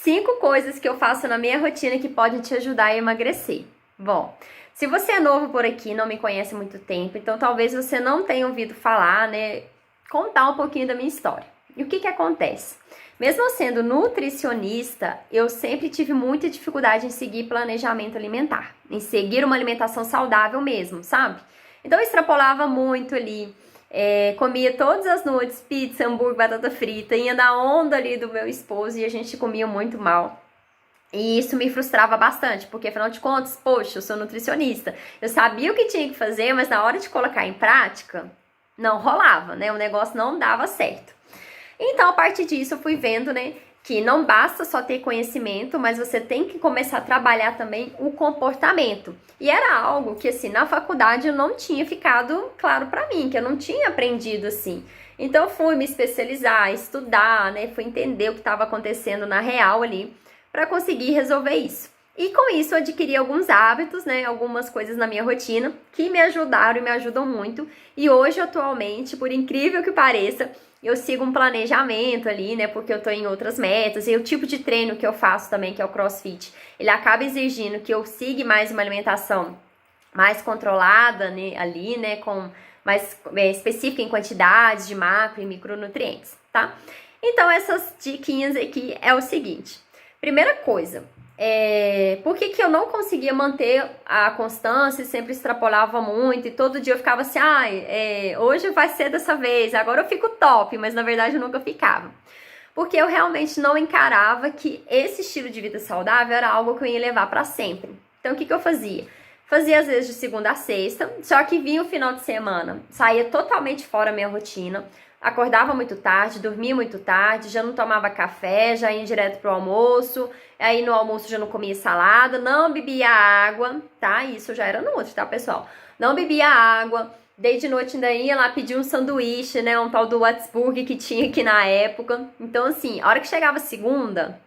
5 coisas que eu faço na minha rotina que podem te ajudar a emagrecer. Bom, se você é novo por aqui, não me conhece há muito tempo, então talvez você não tenha ouvido falar, né? Contar um pouquinho da minha história. E o que acontece? Mesmo eu sendo nutricionista, eu sempre tive muita dificuldade em seguir planejamento alimentar, em seguir uma alimentação saudável mesmo, sabe? Então eu extrapolava muito ali, comia todas as noites pizza, hambúrguer, batata frita, ia na onda ali do meu esposo e a gente comia muito mal. E isso me frustrava bastante, porque afinal de contas, poxa, eu sou nutricionista, eu sabia o que tinha que fazer, mas na hora de colocar em prática, não rolava, né? O negócio não dava certo. Então, a partir disso, eu fui vendo, né, que não basta só ter conhecimento, mas você tem que começar a trabalhar também o comportamento. E era algo que, assim, na faculdade eu não tinha ficado claro pra mim, que eu não tinha aprendido assim. Então, eu fui me especializar, estudar, né, fui entender o que estava acontecendo na real ali, para conseguir resolver isso. E com isso eu adquiri alguns hábitos, né, algumas coisas na minha rotina que me ajudaram e me ajudam muito. E hoje, atualmente, por incrível que pareça, eu sigo um planejamento ali, né, porque eu tô em outras metas. E o tipo de treino que eu faço também, que é o CrossFit, ele acaba exigindo que eu siga mais uma alimentação mais controlada, né, ali, né, com mais específica em quantidades de macro e micronutrientes, tá? Então, essas diquinhas aqui é o seguinte. Primeira coisa, por que eu não conseguia manter a constância e sempre extrapolava muito e todo dia eu ficava assim, hoje vai ser dessa vez, agora eu fico top, mas na verdade eu nunca ficava. Porque eu realmente não encarava que esse estilo de vida saudável era algo que eu ia levar para sempre. Então o que eu fazia? Fazia às vezes de segunda a sexta, só que vinha o final de semana, saía totalmente fora da minha rotina, acordava muito tarde, dormia muito tarde, já não tomava café, já ia direto pro almoço, aí no almoço já não comia salada, não bebia água, tá? Isso já era noite, tá, pessoal? Não bebia água, daí de noite ainda ia lá pedir um sanduíche, né? Um tal do Watsburg que tinha aqui na época. Então, assim, a hora que chegava segunda,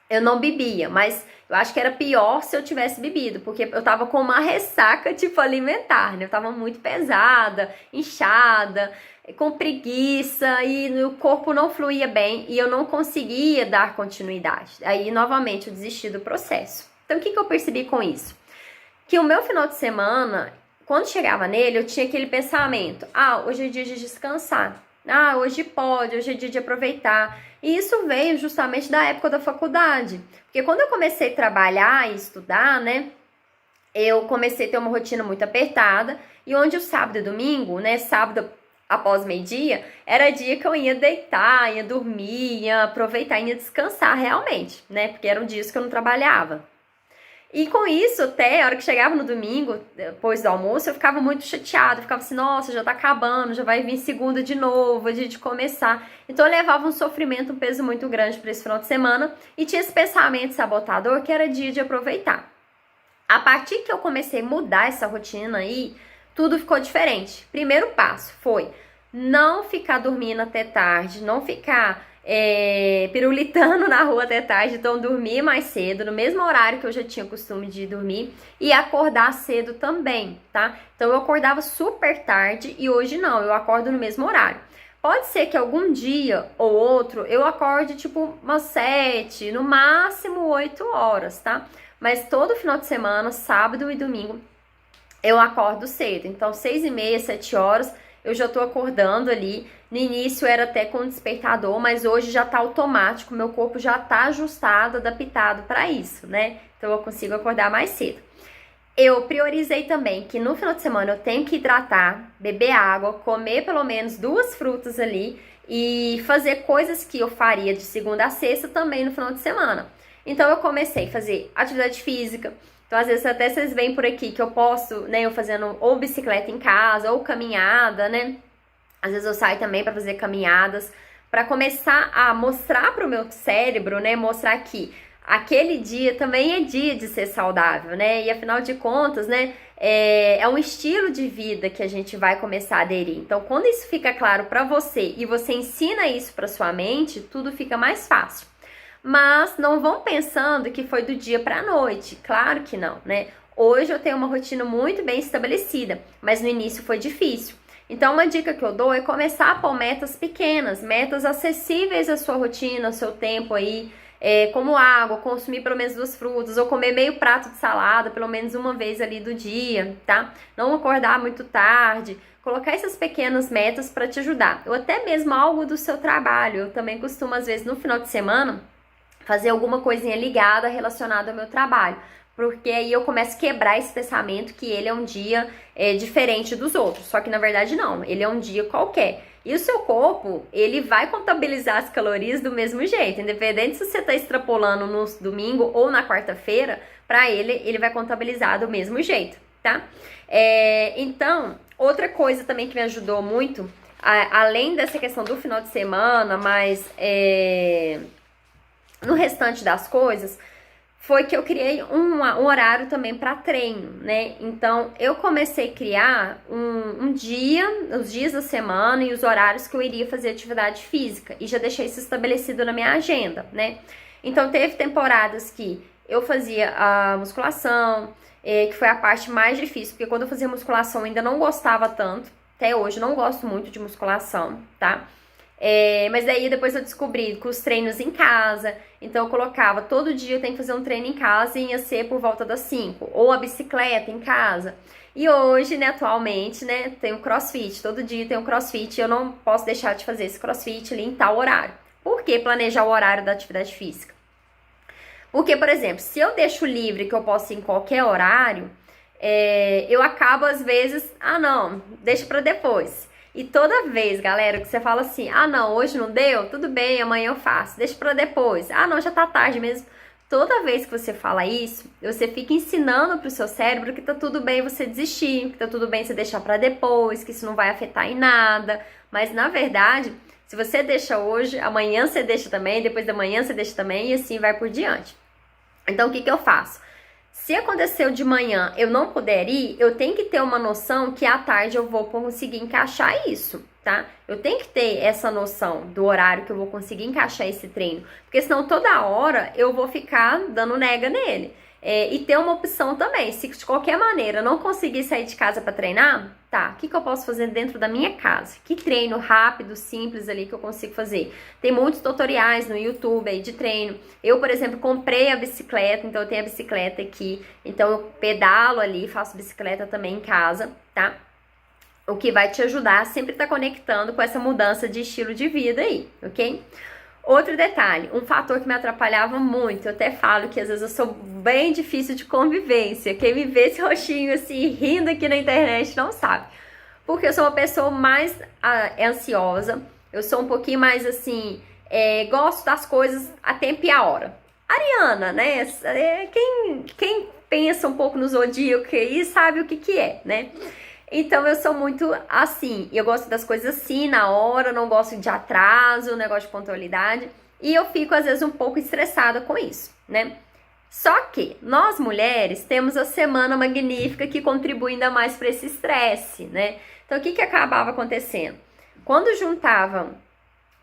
eu não bebia, mas eu acho que era pior se eu tivesse bebido, porque eu tava com uma ressaca, tipo, alimentar, né? Eu tava muito pesada, inchada, com preguiça e o corpo não fluía bem e eu não conseguia dar continuidade. Aí, novamente, eu desisti do processo. Então, o que eu percebi com isso? Que o meu final de semana, quando chegava nele, eu tinha aquele pensamento, hoje é dia de descansar. Hoje pode, hoje é dia de aproveitar. E isso veio justamente da época da faculdade. Porque quando eu comecei a trabalhar e estudar, né, eu comecei a ter uma rotina muito apertada. E onde o sábado e domingo, né, sábado após meio-dia, era dia que eu ia deitar, ia dormir, ia aproveitar, ia descansar realmente, né, porque eram dias que eu não trabalhava. E com isso, até a hora que chegava no domingo, depois do almoço, eu ficava muito chateada. Eu ficava assim, nossa, já tá acabando, já vai vir segunda de novo, a gente começar. Então eu levava um sofrimento, um peso muito grande para esse final de semana. E tinha esse pensamento sabotador que era dia de aproveitar. A partir que eu comecei a mudar essa rotina aí, tudo ficou diferente. Primeiro passo foi não ficar dormindo até tarde, não ficar pirulitando na rua até tarde, então dormir mais cedo, no mesmo horário que eu já tinha costume de dormir, e acordar cedo também, tá? Então eu acordava super tarde e hoje não, eu acordo no mesmo horário. Pode ser que algum dia ou outro eu acorde tipo umas 7, no máximo 8 horas, tá? Mas todo final de semana, sábado e domingo, eu acordo cedo. Então 6h30, 7 horas, eu já tô acordando ali. No início era até com despertador, mas hoje já tá automático, meu corpo já tá ajustado, adaptado para isso, né? Então eu consigo acordar mais cedo. Eu priorizei também que no final de semana eu tenho que hidratar, beber água, comer pelo menos 2 frutas ali e fazer coisas que eu faria de segunda a sexta também no final de semana. Então eu comecei a fazer atividade física. Então, às vezes, até vocês veem por aqui que eu posto, né, eu fazendo ou bicicleta em casa, ou caminhada, né? Às vezes eu saio também para fazer caminhadas, para começar a mostrar para o meu cérebro, né, mostrar que aquele dia também é dia de ser saudável, né? E afinal de contas, né, é um estilo de vida que a gente vai começar a aderir. Então, quando isso fica claro para você e você ensina isso para sua mente, tudo fica mais fácil. Mas não vão pensando que foi do dia para a noite, claro que não, né? Hoje eu tenho uma rotina muito bem estabelecida, mas no início foi difícil. Então uma dica que eu dou é começar a pôr metas pequenas, metas acessíveis à sua rotina, ao seu tempo aí, como água, consumir pelo menos 2 frutas, ou comer meio prato de salada, pelo menos uma vez ali do dia, tá? Não acordar muito tarde, colocar essas pequenas metas para te ajudar. Ou até mesmo algo do seu trabalho. Eu também costumo, às vezes, no final de semana, fazer alguma coisinha ligada, relacionada ao meu trabalho. Porque aí eu começo a quebrar esse pensamento que ele é um dia diferente dos outros. Só que na verdade não, ele é um dia qualquer. E o seu corpo, ele vai contabilizar as calorias do mesmo jeito. Independente se você está extrapolando no domingo ou na quarta-feira, para ele vai contabilizar do mesmo jeito, tá? Então, outra coisa também que me ajudou muito, além dessa questão do final de semana, mas no restante das coisas, foi que eu criei um horário também para treino, né? Então, eu comecei a criar os dias da semana e os horários que eu iria fazer atividade física. E já deixei isso estabelecido na minha agenda, né? Então, teve temporadas que eu fazia a musculação, que foi a parte mais difícil, porque quando eu fazia musculação eu ainda não gostava tanto. Até hoje, não gosto muito de musculação, tá? Mas daí depois eu descobri que os treinos em casa, então eu colocava todo dia eu tenho que fazer um treino em casa e ia ser por volta das 5, ou a bicicleta em casa. E hoje, né, atualmente, né, tem o crossfit, todo dia tem um crossfit e eu não posso deixar de fazer esse crossfit ali em tal horário. Por que planejar o horário da atividade física? Porque, por exemplo, se eu deixo livre que eu posso ir em qualquer horário, eu acabo às vezes, não, deixa pra depois. E toda vez, galera, que você fala assim, não, hoje não deu, tudo bem, amanhã eu faço, deixa pra depois. Não, já tá tarde mesmo. Toda vez que você fala isso, você fica ensinando pro seu cérebro que tá tudo bem você desistir, que tá tudo bem você deixar pra depois, que isso não vai afetar em nada. Mas, na verdade, se você deixa hoje, amanhã você deixa também, depois da manhã você deixa também, e assim vai por diante. Então, o que eu faço? Se aconteceu de manhã eu não puder ir, eu tenho que ter uma noção que à tarde eu vou conseguir encaixar isso, tá? Eu tenho que ter essa noção do horário que eu vou conseguir encaixar esse treino, porque senão toda hora eu vou ficar dando nega nele. E ter uma opção também, se de qualquer maneira eu não conseguir sair de casa para treinar, tá, o que eu posso fazer dentro da minha casa? Que treino rápido, simples ali que eu consigo fazer? Tem muitos tutoriais no YouTube aí de treino. Eu, por exemplo, comprei a bicicleta, então eu tenho a bicicleta aqui, então eu pedalo ali, faço bicicleta também em casa, tá? O que vai te ajudar a sempre estar conectando com essa mudança de estilo de vida aí, ok? Outro detalhe, um fator que me atrapalhava muito, eu até falo que às vezes eu sou bem difícil de convivência. Quem me vê esse rostinho assim, rindo aqui na internet, não sabe. Porque eu sou uma pessoa mais ansiosa, eu sou um pouquinho mais assim, gosto das coisas a tempo e a hora. Ariana, né? Quem pensa um pouco no zodíaco aí sabe o que é, né? Então eu sou muito assim, eu gosto das coisas assim, na hora, não gosto de atraso, negócio de pontualidade, e eu fico às vezes um pouco estressada com isso, né? Só que nós mulheres temos a semana magnífica que contribui ainda mais para esse estresse, né? Então o que acabava acontecendo? Quando juntava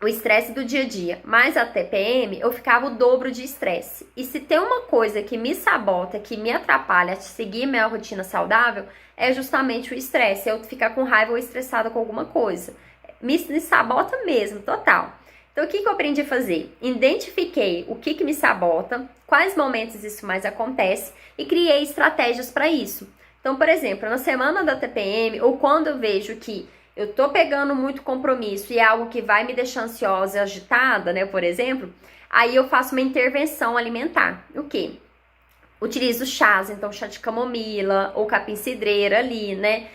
o estresse do dia a dia mais a TPM, eu ficava o dobro de estresse. E se tem uma coisa que me sabota, que me atrapalha a seguir minha rotina saudável, é justamente o estresse. Eu ficar com raiva ou estressada com alguma coisa. Me sabota mesmo, total. Então, o que eu aprendi a fazer? Identifiquei o que me sabota, quais momentos isso mais acontece e criei estratégias para isso. Então, por exemplo, na semana da TPM, ou quando eu vejo que eu tô pegando muito compromisso e é algo que vai me deixar ansiosa e agitada, né, por exemplo, aí eu faço uma intervenção alimentar. O quê? Utilizo chás, então chá de camomila ou capim-cidreira ali, né?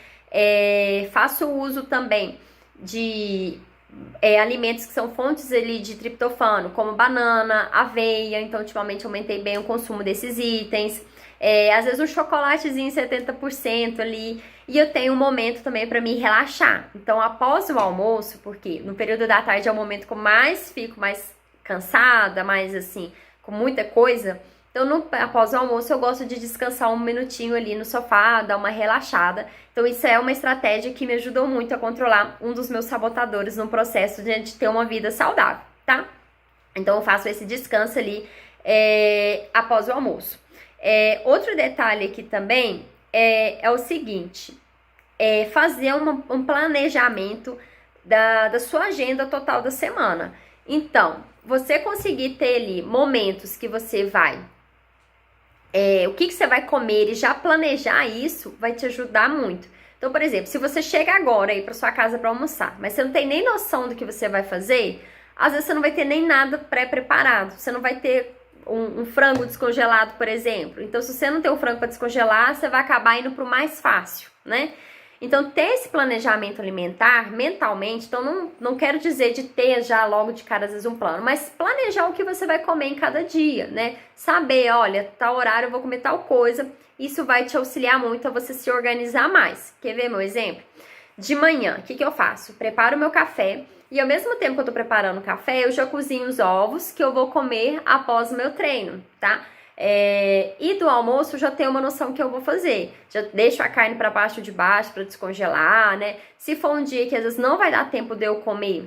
Faço uso também de alimentos que são fontes ali de triptofano, como banana, aveia, então ultimamente aumentei bem o consumo desses itens. Às vezes um chocolatezinho 70% ali. E eu tenho um momento também para me relaxar. Então, após o almoço, porque no período da tarde é o momento que eu mais fico mais cansada, mais assim, com muita coisa. Então, após o almoço, eu gosto de descansar um minutinho ali no sofá, dar uma relaxada. Então, isso é uma estratégia que me ajudou muito a controlar um dos meus sabotadores no processo de ter uma vida saudável, tá? Então, eu faço esse descanso ali após o almoço. Outro detalhe aqui também é o seguinte, fazer um planejamento da sua agenda total da semana. Então, você conseguir ter ali momentos que você vai o que você vai comer e já planejar isso vai te ajudar muito. Então, por exemplo, se você chega agora aí para sua casa para almoçar, mas você não tem nem noção do que você vai fazer, às vezes você não vai ter nem nada pré-preparado. Você não vai ter um frango descongelado, por exemplo. Então, se você não tem o frango para descongelar, você vai acabar indo para o mais fácil, né? Então, ter esse planejamento alimentar mentalmente, então não quero dizer de ter já logo de cara às vezes um plano, mas planejar o que você vai comer em cada dia, né? Saber, olha, tal horário eu vou comer tal coisa, isso vai te auxiliar muito a você se organizar mais. Quer ver meu exemplo? De manhã, o que eu faço? Preparo o meu café e ao mesmo tempo que eu tô preparando o café, eu já cozinho os ovos que eu vou comer após o meu treino, tá? E do almoço eu já tenho uma noção que eu vou fazer. Já deixo a carne para baixo de baixo para descongelar, né? Se for um dia que às vezes não vai dar tempo de eu comer,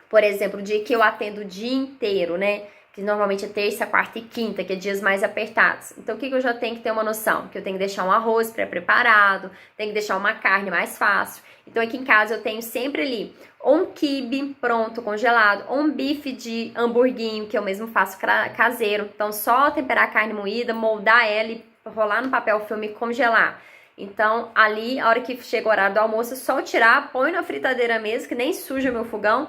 por exemplo, o dia que eu atendo o dia inteiro, né? Que normalmente é terça, quarta e quinta, que é dias mais apertados. Então, o que eu já tenho que ter uma noção? Que eu tenho que deixar um arroz pré-preparado, tenho que deixar uma carne mais fácil. Então, aqui em casa eu tenho sempre ali ou um quibe pronto, congelado, ou um bife de hamburguinho, que eu mesmo faço caseiro. Então, só temperar a carne moída, moldar ela e rolar no papel filme e congelar. Então, ali, a hora que chega o horário do almoço, é só tirar, põe na fritadeira mesmo, que nem suja meu fogão,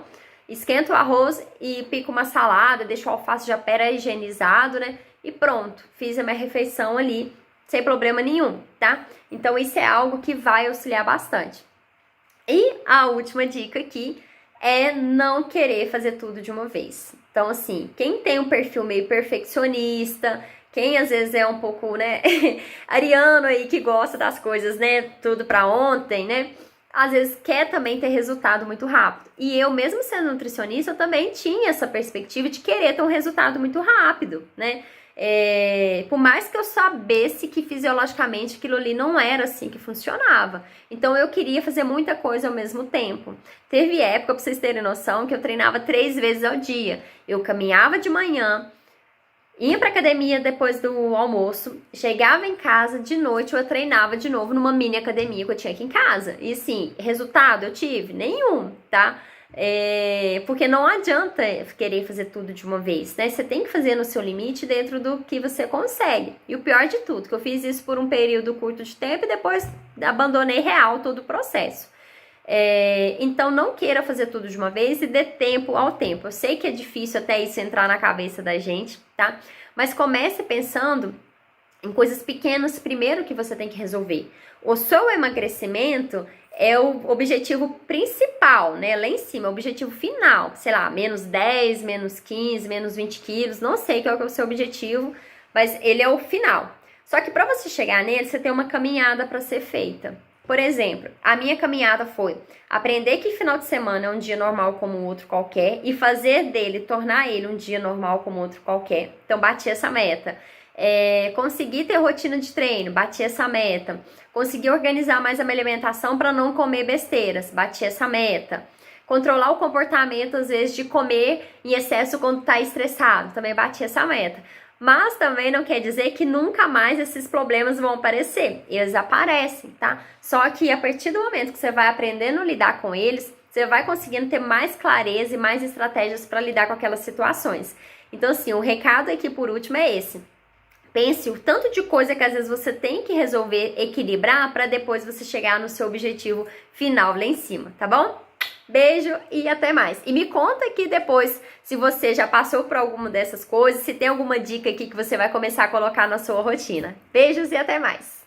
esquento o arroz e pico uma salada, deixo o alface já pré-higienizado, né? E pronto, fiz a minha refeição ali, sem problema nenhum, tá? Então, isso é algo que vai auxiliar bastante. E a última dica aqui é não querer fazer tudo de uma vez. Então, assim, quem tem um perfil meio perfeccionista, quem às vezes é um pouco, né, ariano aí, que gosta das coisas, né, tudo pra ontem, né, às vezes quer também ter resultado muito rápido. E eu, mesmo sendo nutricionista, eu também tinha essa perspectiva de querer ter um resultado muito rápido, né. Por mais que eu sabesse que fisiologicamente aquilo ali não era assim que funcionava. Então eu queria fazer muita coisa ao mesmo tempo. Teve época, pra vocês terem noção, que eu treinava 3 vezes ao dia. Eu caminhava de manhã, ia pra academia depois do almoço, chegava em casa, de noite eu treinava de novo numa mini academia que eu tinha aqui em casa. E assim, resultado eu tive? Nenhum, tá? Porque não adianta querer fazer tudo de uma vez, né? Você tem que fazer no seu limite dentro do que você consegue. E o pior de tudo, que eu fiz isso por um período curto de tempo e depois abandonei real todo o processo. Então não queira fazer tudo de uma vez e dê tempo ao tempo. Eu sei que é difícil até isso entrar na cabeça da gente, tá? Mas comece pensando em coisas pequenas primeiro que você tem que resolver. O seu emagrecimento é o objetivo principal, né? Lá em cima, o objetivo final. Sei lá, menos 10, menos 15, menos 20 quilos. Não sei qual que é o seu objetivo, mas ele é o final. Só que para você chegar nele, você tem uma caminhada para ser feita. Por exemplo, a minha caminhada foi aprender que final de semana é um dia normal como outro qualquer e fazer dele, tornar ele um dia normal como outro qualquer. Então, bati essa meta. Conseguir ter rotina de treino, bati essa meta. Conseguir organizar mais a minha alimentação para não comer besteiras, bati essa meta. Controlar o comportamento, às vezes, de comer em excesso quando tá estressado, também bati essa meta. Mas também não quer dizer que nunca mais esses problemas vão aparecer. Eles aparecem, tá? Só que a partir do momento que você vai aprendendo a lidar com eles, você vai conseguindo ter mais clareza e mais estratégias para lidar com aquelas situações. Então, assim, o recado aqui por último é esse. Pense o tanto de coisa que às vezes você tem que resolver equilibrar para depois você chegar no seu objetivo final lá em cima, tá bom? Beijo e até mais. E me conta aqui depois se você já passou por alguma dessas coisas, se tem alguma dica aqui que você vai começar a colocar na sua rotina. Beijos e até mais.